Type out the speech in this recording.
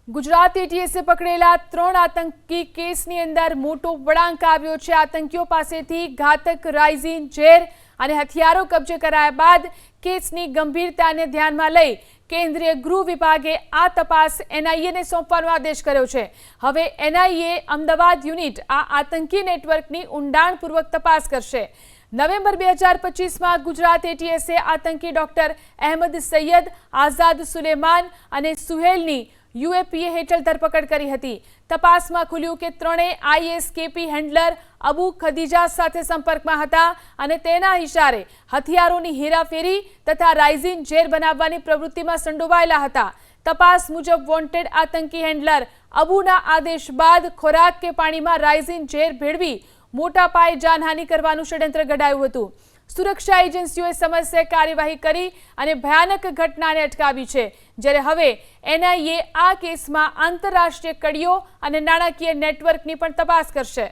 ગુજરાત એટીએસે પકડેલા 3 આતંકી કેસની અંદર મોટો વળાંક આવ્યો છે। આતંકીઓ પાસેથી ઘાતક રાઇઝિન ઝેર અને હથિયારો કબજે કરાયા બાદ કેસની ગંભીરતાને ધ્યાનમાં લઈ કેન્દ્રીય ગૃહ વિભાગે આ તપાસ એનઆઈએ સોંપવાનો આદેશ કર્યો છે। હવે એનઆઈએ અમદાવાદ યુનિટ આ આતંકી નેટવર્કની ઊંડાણપૂર્વક તપાસ કરશે। નવેમ્બર 2025માં ગુજરાત એટીએસે આતંકી ડોક્ટર અહેમદ સૈયદ, આઝાદ સુલેમાન અને સુહેલની યુએપીએ હેઠળ ધરપકડ કરી હતી। તપાસમાં ખુલ્યું કે ત્રણેય આઈએસકેપી હેન્ડલર અબુ ખદીજા સાથે સંપર્કમાં હતા અને તેના ઇશારે હથિયારોની હેરાફેરી તથા રાઇઝિન ઝેર બનાવવાની પ્રવૃત્તિમાં સંડોવાયેલા હતા। તપાસ મુજબ વોન્ટેડ આતંકી હેન્ડલર અબુના આદેશ બાદ ખોરાક કે પાણીમાં રાઇઝિન ઝેર ભેળવી મોટા પાયે જાનહાનિ કરવાનું ષડયંત્ર ઘડાયું હતું। સુરક્ષા એજન્સીઓએ સમયસર કાર્યવાહી કરી અને ભયાનક ઘટનાને અટકાવી છે, જ્યારે હવે એનઆઈએ આ કેસમાં આંતરરાષ્ટ્રીય કડીઓ અને નાણાકીય નેટવર્કની પણ તપાસ કરશે।